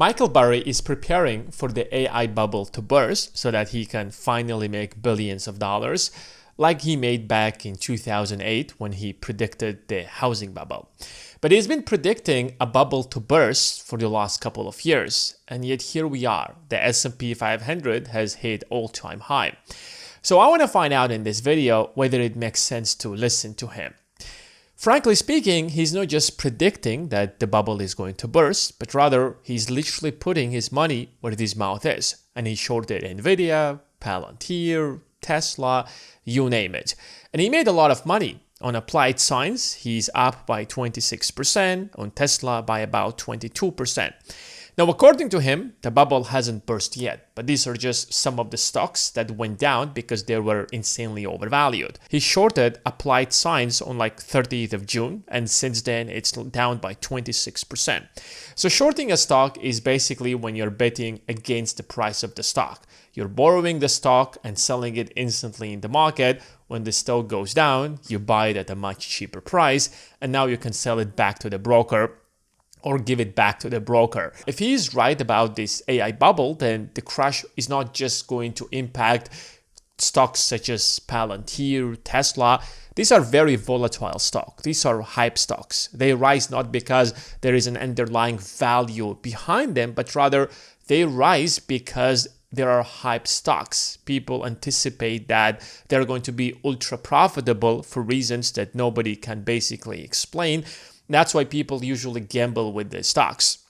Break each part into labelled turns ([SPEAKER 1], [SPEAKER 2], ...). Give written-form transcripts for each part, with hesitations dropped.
[SPEAKER 1] Michael Burry is preparing for the AI bubble to burst so that he can finally make billions of dollars, like he made back in 2008 when he predicted the housing bubble. But he's been predicting a bubble to burst for the last couple of years, and yet here we are. The S&P 500 has hit all-time high. So I want to find out in this video whether it makes sense to listen to him. Frankly speaking, he's not just predicting that the bubble is going to burst, but rather he's literally putting his money where his mouth is. And he shorted Nvidia, Palantir, Tesla, you name it. And he made a lot of money. On Applied Science, he's up by 26%, on Tesla by about 22%. Now, according to him, the bubble hasn't burst yet, but these are just some of the stocks that went down because they were insanely overvalued. He shorted Applied Science on like 30th of June, and since then it's down by 26%. So shorting a stock is basically when you're betting against the price of the stock. You're borrowing the stock and selling it instantly in the market. When the stock goes down, you buy it at a much cheaper price, and now you can sell it back to the broker or give it back to the broker. If he is right about this AI bubble, then the crash is not just going to impact stocks such as Palantir, Tesla. These are very volatile stocks. These are hype stocks. They rise not because there is an underlying value behind them, but rather they rise because there are hype stocks. People anticipate that they're going to be ultra profitable for reasons that nobody can basically explain. That's why people usually gamble with the stocks.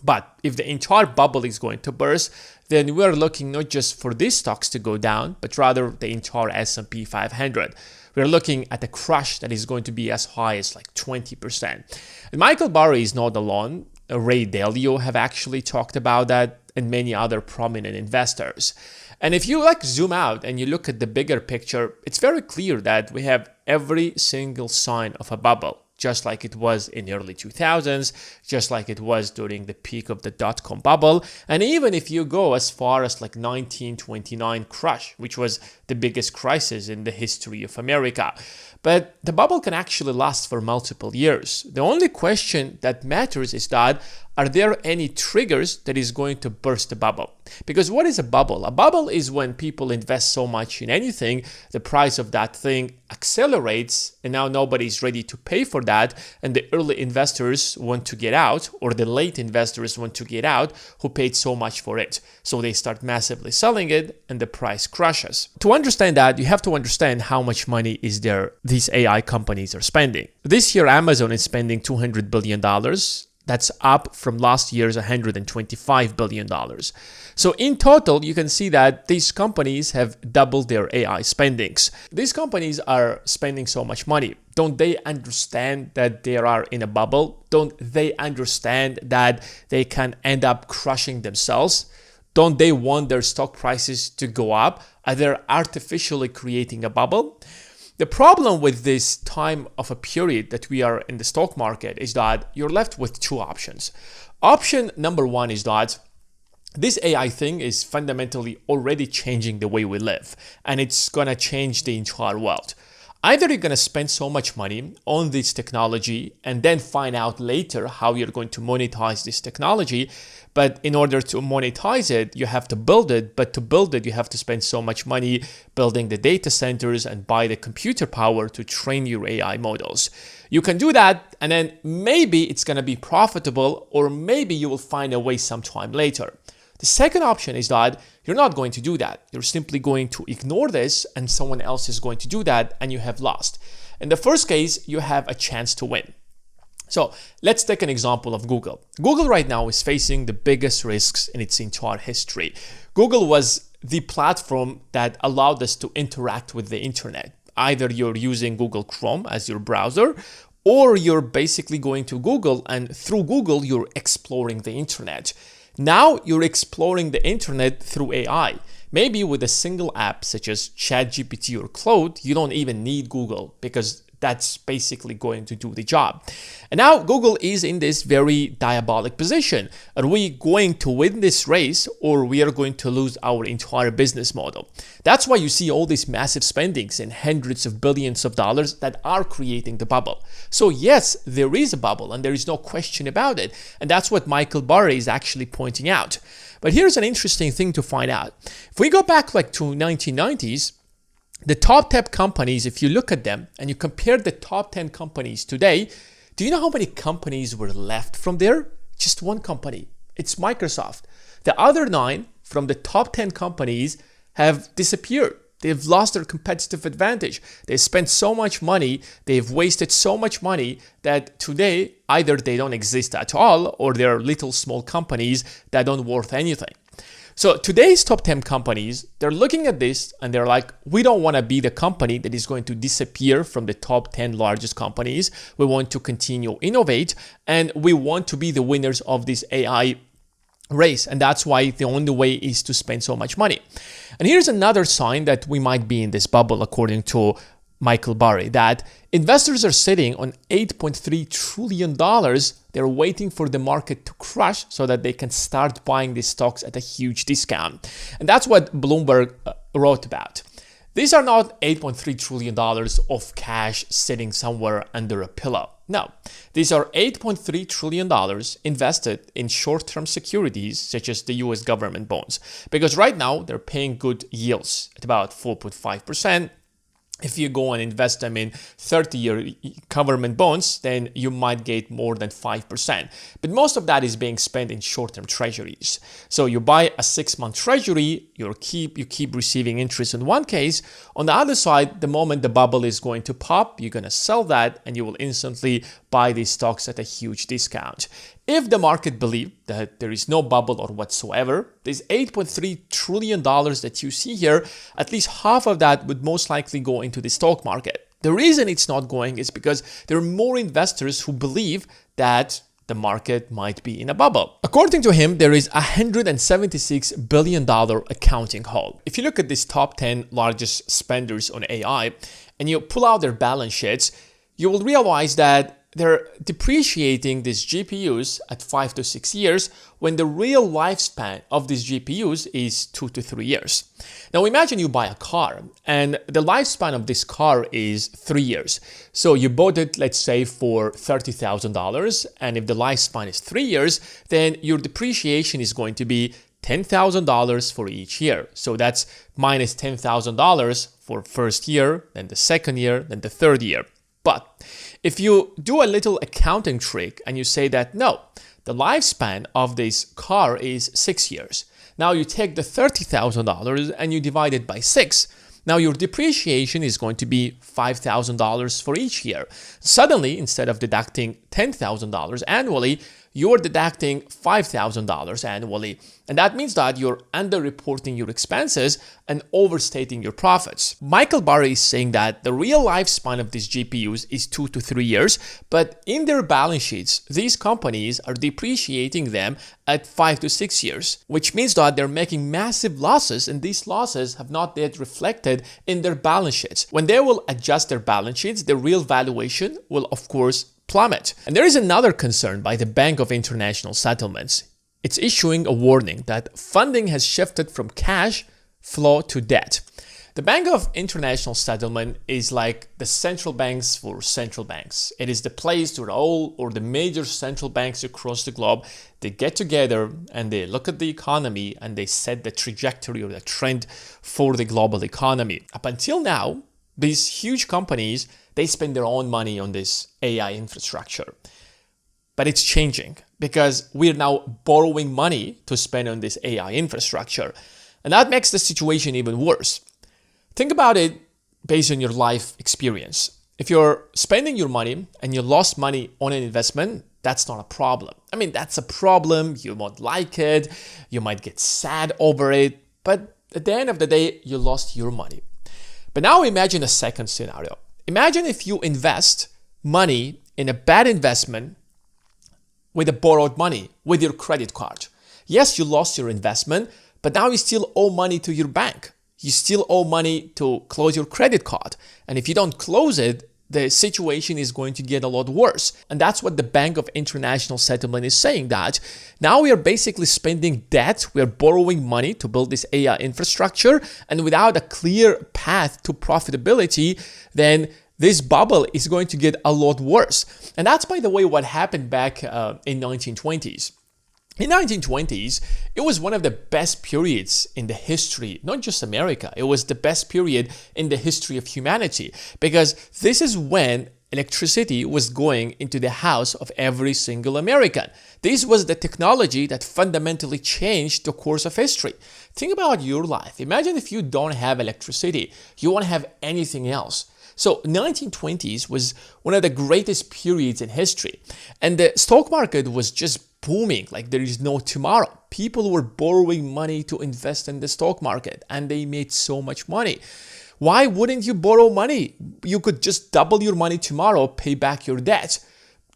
[SPEAKER 1] But if the entire bubble is going to burst, then we're looking not just for these stocks to go down, but rather the entire S&P 500. We're looking at a crash that is going to be as high as like 20%. And Michael Burry is not alone. Ray Dalio have actually talked about that, and many other prominent investors. And if you zoom out and you look at the bigger picture, it's very clear that we have every single sign of a bubble. Just like it was in the early 2000s, just like it was during the peak of the dot-com bubble. And even if you go as far as 1929 crash, which was the biggest crisis in the history of America. But the bubble can actually last for multiple years. The only question that matters is that, are there any triggers that is going to burst the bubble? Because what is a bubble? A bubble is when people invest so much in anything, the price of that thing accelerates, and now nobody's ready to pay for that, and the early investors want to get out, or the late investors want to get out who paid so much for it. So they start massively selling it, and the price crashes. To understand that, you have to understand how much money is there these AI companies are spending. This year, Amazon is spending $200 billion. That's up from last year's $125 billion. So in total, you can see that these companies have doubled their AI spendings. These companies are spending so much money. Don't they understand that they are in a bubble? Don't they understand that they can end up crushing themselves? Don't they want their stock prices to go up? Are they artificially creating a bubble? The problem with this time of a period that we are in the stock market is that you're left with two options. Option number one is that this AI thing is fundamentally already changing the way we live, and it's going to change the entire world. Either you're going to spend so much money on this technology and then find out later how you're going to monetize this technology. But in order to monetize it, you have to build it. But to build it, you have to spend so much money building the data centers and buy the computer power to train your AI models. You can do that, and then maybe it's going to be profitable, or maybe you will find a way sometime later. The second option is that you're not going to do that. You're simply going to ignore this, and someone else is going to do that, and you have lost. In the first case, you have a chance to win. So let's take an example of Google. Google right now is facing the biggest risks in its entire history. Google was the platform that allowed us to interact with the internet. Either you're using Google Chrome as your browser, or you're basically going to Google, and through Google, you're exploring the internet. Now you're exploring the internet through AI. Maybe with a single app such as ChatGPT or Claude, you don't even need Google because that's basically going to do the job. And now Google is in this very diabolic position. Are we going to win this race, or we are going to lose our entire business model? That's why you see all these massive spendings and hundreds of billions of dollars that are creating the bubble. So yes, there is a bubble and there is no question about it. And that's what Michael Burry is actually pointing out. But here's an interesting thing to find out. If we go back like to 1990s, the top 10 companies, if you look at them and you compare the top 10 companies today, do you know how many companies were left from there? Just one company. It's Microsoft. The other 9 from the top 10 companies have disappeared. They've lost their competitive advantage. They spent so much money, they've wasted so much money that today either they don't exist at all or they're little small companies that don't worth anything. So today's top 10 companies, they're looking at this and they're like, we don't want to be the company that is going to disappear from the top 10 largest companies. We want to continue innovate and we want to be the winners of this AI race. And that's why the only way is to spend so much money. And here's another sign that we might be in this bubble, according to Michael Burry, that investors are sitting on $8.3 trillion. They're waiting for the market to crash so that they can start buying these stocks at a huge discount. And that's what Bloomberg wrote about. These are not $8.3 trillion of cash sitting somewhere under a pillow. No, these are $8.3 trillion invested in short-term securities such as the US government bonds. Because right now they're paying good yields at about 4.5%. If you go and invest them in 30-year government bonds, then you might get more than 5%. But most of that is being spent in short-term treasuries. So you buy a 6-month treasury, you keep receiving interest in one case. On the other side, the moment the bubble is going to pop, you're going to sell that and you will instantly buy these stocks at a huge discount. If the market believes that there is no bubble or whatsoever, this $8.3 trillion that you see here, at least half of that would most likely go into the stock market. The reason it's not going is because there are more investors who believe that the market might be in a bubble. According to him, there is a $176 billion accounting hole. If you look at these top 10 largest spenders on AI and you pull out their balance sheets, you will realize that they're depreciating these GPUs at 5 to 6 years when the real lifespan of these GPUs is 2 to 3 years. Now imagine you buy a car and the lifespan of this car is 3 years. So you bought it, let's say, for $30,000, and if the lifespan is 3 years, then your depreciation is going to be $10,000 for each year. So that's minus $10,000 for first year, then the second year, then the third year. But if you do a little accounting trick and you say that, no, the lifespan of this car is 6 years. Now you take the $30,000 and you divide it by 6. Now your depreciation is going to be $5,000 for each year. Suddenly, instead of deducting $10,000 annually, you're deducting $5,000 annually. And that means that you're underreporting your expenses and overstating your profits. Michael Burry is saying that the real lifespan of these GPUs is 2 to 3 years, but in their balance sheets, these companies are depreciating them at 5 to 6 years, which means that they're making massive losses, and these losses have not yet reflected in their balance sheets. When they will adjust their balance sheets, the real valuation will, of course, plummet. And there is another concern by the Bank of International Settlements. It's issuing a warning that funding has shifted from cash flow to debt. The Bank of International Settlement is like the central banks for central banks. It is the place where all or the major central banks across the globe, they get together and they look at the economy and they set the trajectory or the trend for the global economy. Up until now, these huge companies, they spend their own money on this AI infrastructure. But it's changing because we're now borrowing money to spend on this AI infrastructure. And that makes the situation even worse. Think about it based on your life experience. If you're spending your money and you lost money on an investment, that's not a problem. I mean, that's a problem. You won't like it. You might get sad over it. But at the end of the day, you lost your money. But now imagine a second scenario. Imagine if you invest money in a bad investment with a borrowed money, with your credit card. Yes, you lost your investment, but now you still owe money to your bank. You still owe money to close your credit card. And if you don't close it, the situation is going to get a lot worse. And that's what the Bank of International Settlement is saying, that now we are basically spending debt, we are borrowing money to build this AI infrastructure, and without a clear path to profitability, then this bubble is going to get a lot worse. And that's, by the way, what happened back in 1920s. In 1920s, it was one of the best periods in the history, not just America, it was the best period in the history of humanity, because this is when electricity was going into the house of every single American. This was the technology that fundamentally changed the course of history. Think about your life. Imagine if you don't have electricity, you won't have anything else. So 1920s was one of the greatest periods in history, and the stock market was just booming like there is no tomorrow. People were borrowing money to invest in the stock market, and they made so much money. Why wouldn't you borrow money? You could just double your money tomorrow, pay back your debt.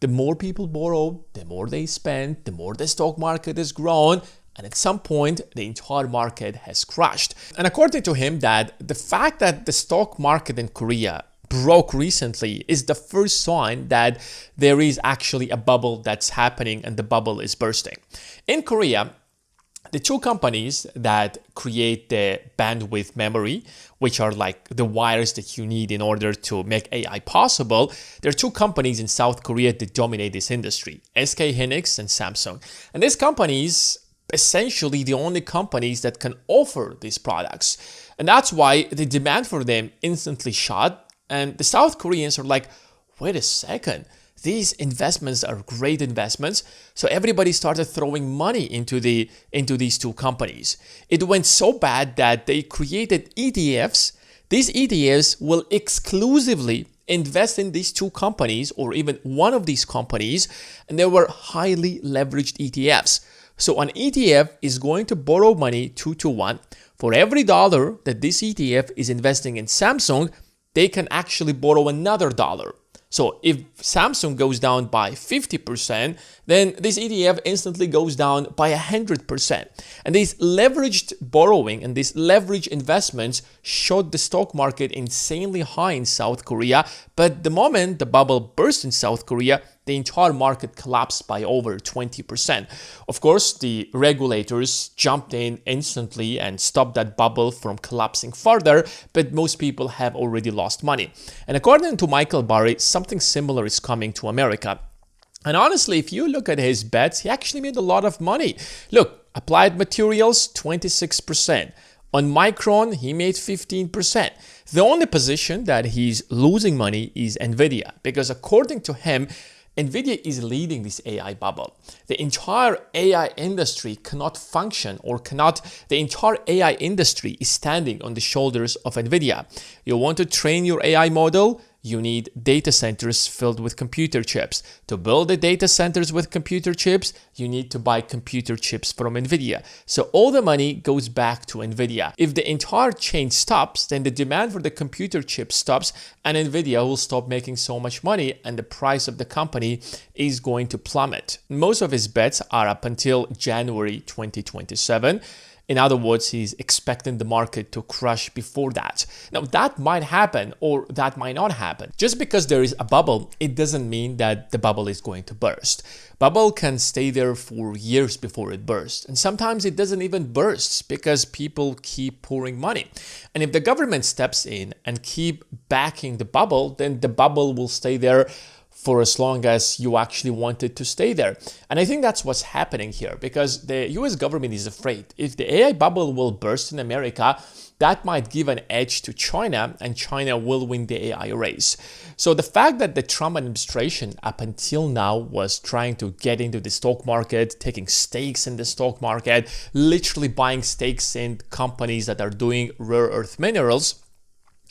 [SPEAKER 1] The more people borrow, the more they spend, the more the stock market has grown, and at some point, the entire market has crashed. And according to him, that the fact that the stock market in Korea broke recently is the first sign that there is actually a bubble that's happening and the bubble is bursting. In Korea, the two companies that create the bandwidth memory, which are like the wires that you need in order to make AI possible, there are two companies in South Korea that dominate this industry, SK Hynix and Samsung. And these companies essentially the only companies that can offer these products. And that's why the demand for them instantly shot. And the South Koreans are like, wait a second, these investments are great investments. So everybody started throwing money into these two companies. It went so bad that they created ETFs. These ETFs will exclusively invest in these two companies or even one of these companies, and they were highly leveraged ETFs. So an ETF is going to borrow money 2-to-1. For every dollar that this ETF is investing in Samsung, they can actually borrow another dollar. So if Samsung goes down by 50%, then this ETF instantly goes down by 100%. And this leveraged borrowing and these leveraged investments shot the stock market insanely high in South Korea. But the moment the bubble burst in South Korea, the entire market collapsed by over 20%. Of course, the regulators jumped in instantly and stopped that bubble from collapsing further, but most people have already lost money. And according to Michael Burry, something similar is coming to America. And honestly, if you look at his bets, he actually made a lot of money. Look, Applied Materials, 26%. On Micron, he made 15%. The only position that he's losing money is Nvidia, because according to him, Nvidia is leading this AI bubble. The entire AI industry cannot function the entire AI industry is standing on the shoulders of Nvidia. You want to train your AI model? You need data centers filled with computer chips. To build the data centers with computer chips, you need to buy computer chips from Nvidia. So all the money goes back to Nvidia. If the entire chain stops, then the demand for the computer chips stops and Nvidia will stop making so much money and the price of the company is going to plummet. Most of his bets are up until January 2027. In other words, he's expecting the market to crash before that. Now, that might happen or that might not happen. Just because there is a bubble, it doesn't mean that the bubble is going to burst. Bubble can stay there for years before it bursts. And sometimes it doesn't even burst because people keep pouring money. And if the government steps in and keep backing the bubble, then the bubble will stay there for as long as you actually want it to stay there. And I think that's what's happening here because the US government is afraid. If the AI bubble will burst in America, that might give an edge to China and China will win the AI race. So the fact that the Trump administration up until now was trying to get into the stock market, taking stakes in the stock market, literally buying stakes in companies that are doing rare earth minerals,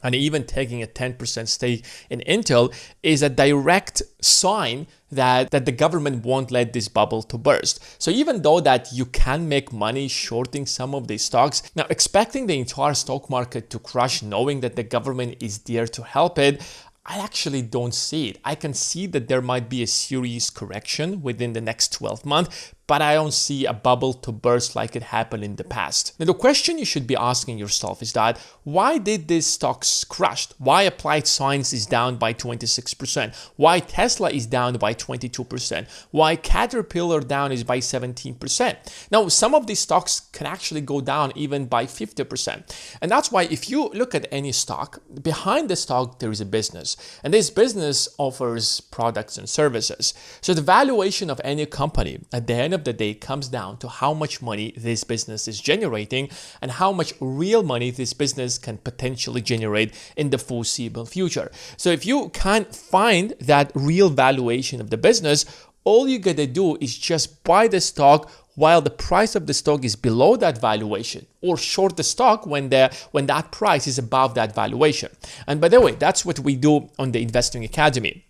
[SPEAKER 1] and even taking a 10% stake in Intel is a direct sign that the government won't let this bubble to burst. So even though that you can make money shorting some of these stocks, now expecting the entire stock market to crash knowing that the government is there to help it, I actually don't see it. I can see that there might be a serious correction within the next 12 months, but I don't see a bubble to burst like it happened in the past. Now, the question you should be asking yourself is that why did these stocks crash? Why Applied Science is down by 26%? Why Tesla is down by 22%? Why Caterpillar down is by 17%? Now, some of these stocks can actually go down even by 50%. And that's why if you look at any stock, behind the stock there is a business. And this business offers products and services. So the valuation of any company at the end of the day comes down to how much money this business is generating and how much real money this business can potentially generate in the foreseeable future. So if you can't find that real valuation of the business, all you gotta do is just buy the stock while the price of the stock is below that valuation, or short the stock when that price is above that valuation. And by the way, that's what we do on the Investing Academy.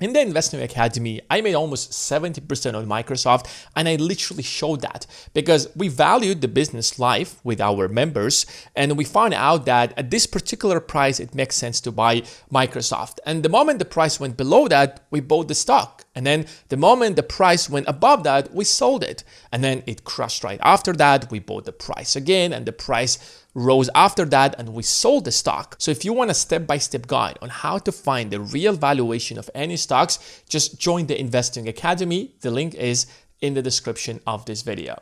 [SPEAKER 1] In the Investing Academy, I made almost 70% on Microsoft, and I literally showed that because we valued the business life with our members, and we found out that at this particular price, it makes sense to buy Microsoft. And the moment the price went below that, we bought the stock. And then the moment the price went above that, we sold it. And then it crashed right after that. We bought the price again, and the price rose after that, and we sold the stock. So if you want a step-by-step guide on how to find the real valuation of any stocks, just join the Investing Academy. The link is in the description of this video.